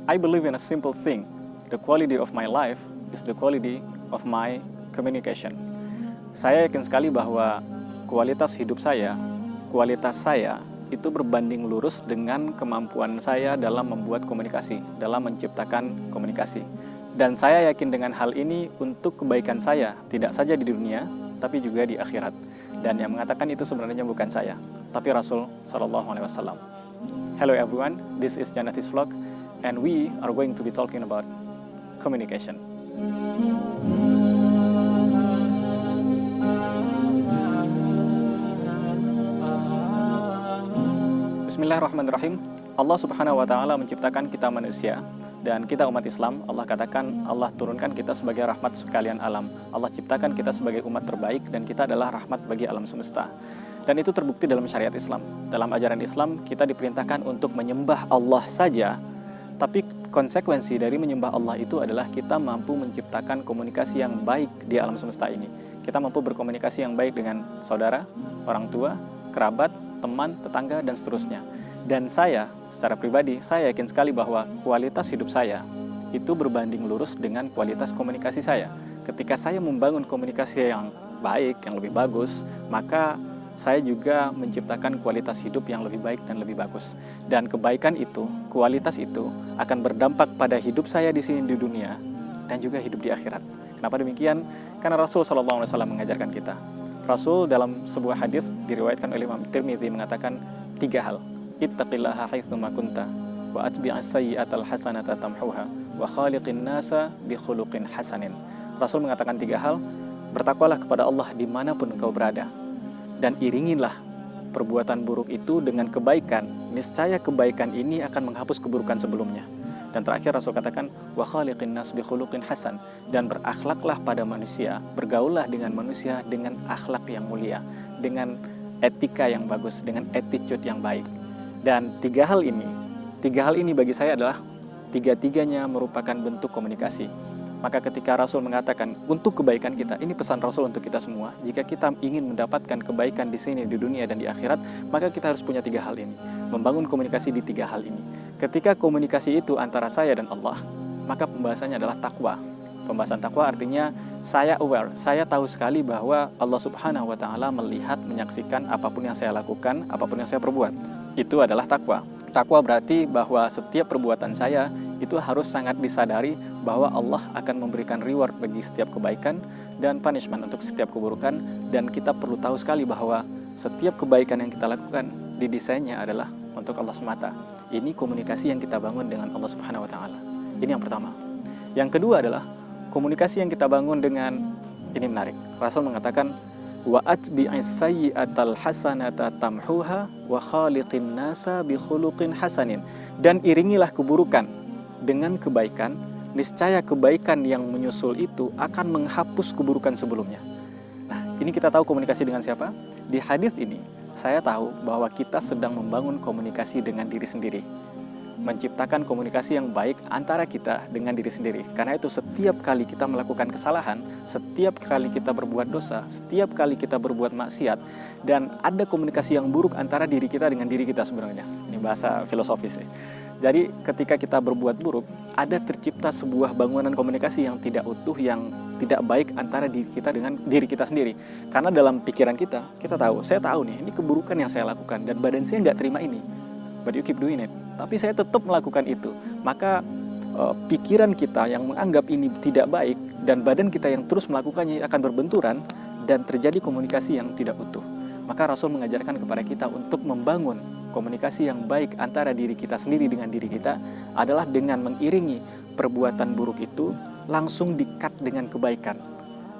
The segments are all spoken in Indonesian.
I believe in a simple thing. The quality of my life is the quality of my communication. Saya yakin sekali bahwa kualitas hidup saya, kualitas saya itu berbanding lurus dengan kemampuan saya dalam membuat komunikasi, dalam menciptakan komunikasi. Dan saya yakin dengan hal ini untuk kebaikan saya, tidak saja di dunia, tapi juga di akhirat. Dan yang mengatakan itu sebenarnya bukan saya, tapi Rasul Sallallahu Alaihi Wasallam. Hello everyone, this is Janatis Vlog, and we are going to be talking about communication. Bismillahirrahmanirrahim. Allah Subhanahu wa taala menciptakan kita manusia dan kita umat Islam. Allah katakan Allah turunkan kita sebagai rahmat sekalian alam. Allah ciptakan kita sebagai umat terbaik dan kita adalah rahmat bagi alam semesta. Dan itu terbukti dalam syariat Islam. Dalam ajaran Islam kita diperintahkan untuk menyembah Allah saja, tapi konsekuensi dari menyembah Allah itu adalah kita mampu menciptakan komunikasi yang baik di alam semesta ini. Kita mampu berkomunikasi yang baik dengan saudara, orang tua, kerabat, teman, tetangga, dan seterusnya. Dan saya, secara pribadi, saya yakin sekali bahwa kualitas hidup saya itu berbanding lurus dengan kualitas komunikasi saya. Ketika saya membangun komunikasi yang baik, yang lebih bagus, maka saya juga menciptakan kualitas hidup yang lebih baik dan lebih bagus. Dan kebaikan itu, kualitas itu akan berdampak pada hidup saya di sini di dunia dan juga hidup di akhirat. Kenapa demikian? Karena Rasul Sallallahu Alaihi Wasallam mengajarkan kita. Rasul dalam sebuah hadis diriwayatkan oleh Imam Tirmidzi mengatakan 3 hal. Ittaqillaha haitsuma kunta wa atbi'as sayyi'atal hasanata tamhuha wa khaliqin nasa bi khuluqin hasanin. Rasul mengatakan 3 hal. Bertakwalah kepada Allah dimanapun engkau berada, dan iringilah perbuatan buruk itu dengan kebaikan. Niscaya kebaikan ini akan menghapus keburukan sebelumnya. Dan terakhir Rasul katakan wa khaliqin nas bi khuluqin hasan, dan berakhlaklah pada manusia, bergaullah dengan manusia dengan akhlak yang mulia, dengan etika yang bagus, dengan attitude yang baik. Dan 3 hal ini bagi saya adalah 3-tiganya merupakan bentuk komunikasi. Maka ketika Rasul mengatakan untuk kebaikan kita, ini pesan Rasul untuk kita semua. Jika kita ingin mendapatkan kebaikan di sini, di dunia dan di akhirat, maka kita harus punya 3 hal ini. Membangun komunikasi di 3 hal ini. Ketika komunikasi itu antara saya dan Allah, maka pembahasannya adalah takwa. Pembahasan takwa artinya saya aware, saya tahu sekali bahwa Allah Subhanahu wa taala melihat, menyaksikan apapun yang saya lakukan, apapun yang saya perbuat. Itu adalah takwa. Takwa berarti bahwa setiap perbuatan saya itu harus sangat disadari bahwa Allah akan memberikan reward bagi setiap kebaikan dan punishment untuk setiap keburukan, dan kita perlu tahu sekali bahwa setiap kebaikan yang kita lakukan didesainnya adalah untuk Allah semata. Ini komunikasi yang kita bangun dengan Allah Subhanahu wa taala. Ini yang pertama. Yang kedua adalah komunikasi yang kita bangun dengan, ini menarik. Rasul mengatakan wa atbi'is sayyi'atal hasanata tamhuha wa khaliqin nasa bi khuluqin hasanin, dan iringilah keburukan dengan kebaikan, niscaya kebaikan yang menyusul itu akan menghapus keburukan sebelumnya. Nah, ini kita tahu komunikasi dengan siapa? Di hadis ini saya tahu bahwa kita sedang membangun komunikasi dengan diri sendiri, menciptakan komunikasi yang baik antara kita dengan diri sendiri. Karena itu setiap kali kita melakukan kesalahan, setiap kali kita berbuat dosa, setiap kali kita berbuat maksiat, dan ada komunikasi yang buruk antara diri kita dengan diri kita sebenarnya. Ini bahasa filosofis ya. Jadi ketika kita berbuat buruk, ada tercipta sebuah bangunan komunikasi yang tidak utuh, yang tidak baik antara diri kita dengan diri kita sendiri. Karena dalam pikiran kita tahu, saya tahu nih, ini keburukan yang saya lakukan dan badan saya nggak terima ini. But you keep doing it. Tapi saya tetap melakukan itu. Maka pikiran kita yang menganggap ini tidak baik dan badan kita yang terus melakukannya akan berbenturan dan terjadi komunikasi yang tidak utuh. Maka Rasul mengajarkan kepada kita untuk membangun komunikasi yang baik antara diri kita sendiri dengan diri kita adalah dengan mengiringi perbuatan buruk itu langsung di-cut dengan kebaikan.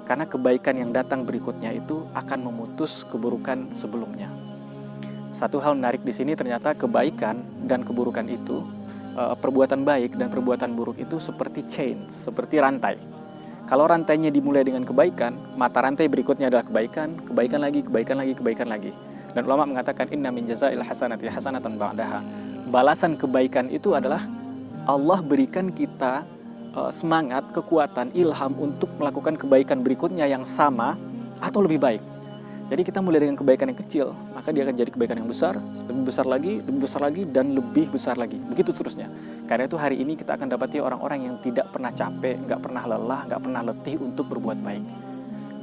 Karena kebaikan yang datang berikutnya itu akan memutus keburukan sebelumnya. Satu hal menarik di sini, ternyata kebaikan dan keburukan itu, perbuatan baik dan perbuatan buruk itu seperti chain, seperti rantai. Kalau rantainya dimulai dengan kebaikan, mata rantai berikutnya adalah kebaikan, kebaikan lagi, kebaikan lagi, kebaikan lagi. Dan ulama mengatakan inna min jazail hasanati hasanatan ba'daha. Balasan kebaikan itu adalah Allah berikan kita semangat, kekuatan, ilham untuk melakukan kebaikan berikutnya yang sama atau lebih baik. Jadi kita mulai dengan kebaikan yang kecil, maka dia akan jadi kebaikan yang besar, lebih besar lagi, lebih besar lagi, dan lebih besar lagi. Begitu seterusnya. Karena itu hari ini kita akan dapati orang-orang yang tidak pernah capek, nggak pernah lelah, nggak pernah letih untuk berbuat baik.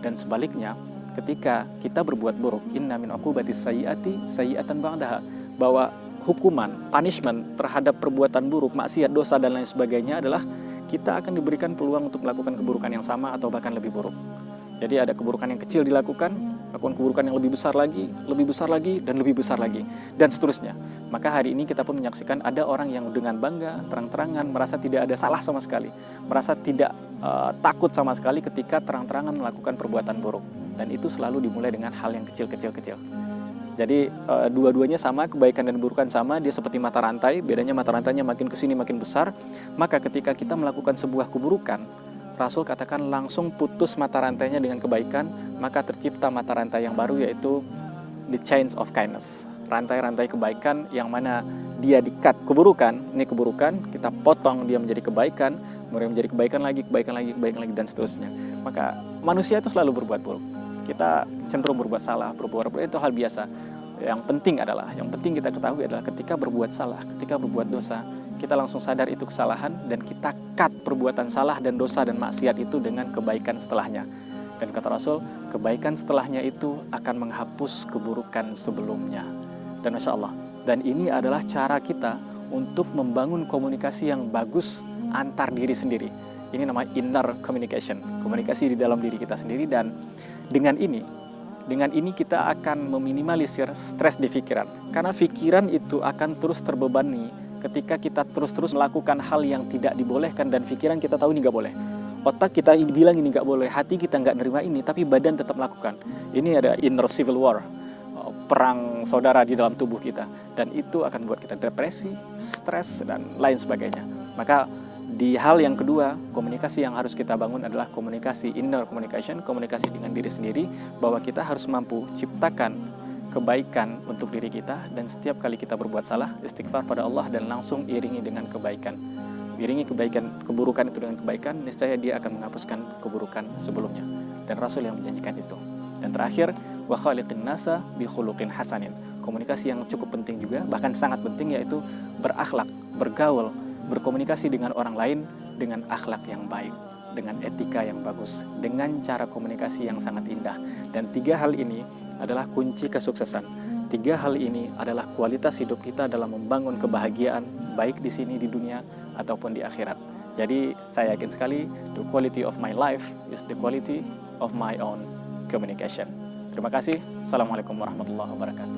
Dan sebaliknya, ketika kita berbuat buruk, inna min uqubatis sayyiati sayyi'atan ba'daha, bahwa hukuman, punishment terhadap perbuatan buruk, maksiat, dosa, dan lain sebagainya adalah kita akan diberikan peluang untuk melakukan keburukan yang sama atau bahkan lebih buruk. Jadi ada keburukan yang kecil dilakukan, lakukan keburukan yang lebih besar lagi, dan lebih besar lagi, dan seterusnya. Maka hari ini kita pun menyaksikan ada orang yang dengan bangga, terang-terangan, merasa tidak ada salah sama sekali, merasa tidak takut sama sekali ketika terang-terangan melakukan perbuatan buruk. Dan itu selalu dimulai dengan hal yang kecil-kecil. Jadi dua-duanya sama, kebaikan dan keburukan sama, dia seperti mata rantai, bedanya mata rantainya makin kesini makin besar. Maka ketika kita melakukan sebuah keburukan, Rasul katakan langsung putus mata rantainya dengan kebaikan, maka tercipta mata rantai yang baru, yaitu the chains of kindness. Rantai-rantai kebaikan yang mana dia di-cut keburukan, ini keburukan, kita potong dia menjadi kebaikan, kemudian menjadi kebaikan lagi, dan seterusnya. Maka manusia itu selalu berbuat buruk. Kita cenderung berbuat salah, berbuat itu hal biasa. Yang penting kita ketahui adalah ketika berbuat salah, ketika berbuat dosa, kita langsung sadar itu kesalahan dan kita cut perbuatan salah dan dosa dan maksiat itu dengan kebaikan setelahnya. Dan kata Rasul, kebaikan setelahnya itu akan menghapus keburukan sebelumnya. Dan Masya Allah, dan ini adalah cara kita untuk membangun komunikasi yang bagus antar diri sendiri. Ini namanya inner communication, komunikasi di dalam diri kita sendiri. Dan dengan ini kita akan meminimalisir stres di pikiran. Karena pikiran itu akan terus terbebani ketika kita terus-terus melakukan hal yang tidak dibolehkan, dan pikiran kita tahu ini nggak boleh. Otak kita bilang ini nggak boleh, hati kita nggak nerima ini, tapi badan tetap melakukan. Ini ada inner civil war, perang saudara di dalam tubuh kita. Dan itu akan membuat kita depresi, stres, dan lain sebagainya. Maka di hal yang kedua, komunikasi yang harus kita bangun adalah komunikasi inner communication, komunikasi dengan diri sendiri, bahwa kita harus mampu ciptakan kebaikan untuk diri kita, dan setiap kali kita berbuat salah, istighfar pada Allah dan langsung iringi dengan kebaikan. Iringi keburukan itu dengan kebaikan, niscaya dia akan menghapuskan keburukan sebelumnya. Dan Rasul yang menjanjikan itu. Dan terakhir, wa khaliqin nasa bi khuluqin hasanin. Komunikasi yang cukup penting juga, bahkan sangat penting, yaitu berakhlak, bergaul, berkomunikasi dengan orang lain dengan akhlak yang baik, dengan etika yang bagus, dengan cara komunikasi yang sangat indah. Dan 3 hal ini adalah kunci kesuksesan. 3 hal ini adalah kualitas hidup kita dalam membangun kebahagiaan, baik di sini di dunia ataupun di akhirat. Jadi saya yakin sekali, the quality of my life is the quality of my own communication. Terima kasih. Assalamualaikum warahmatullahi wabarakatuh.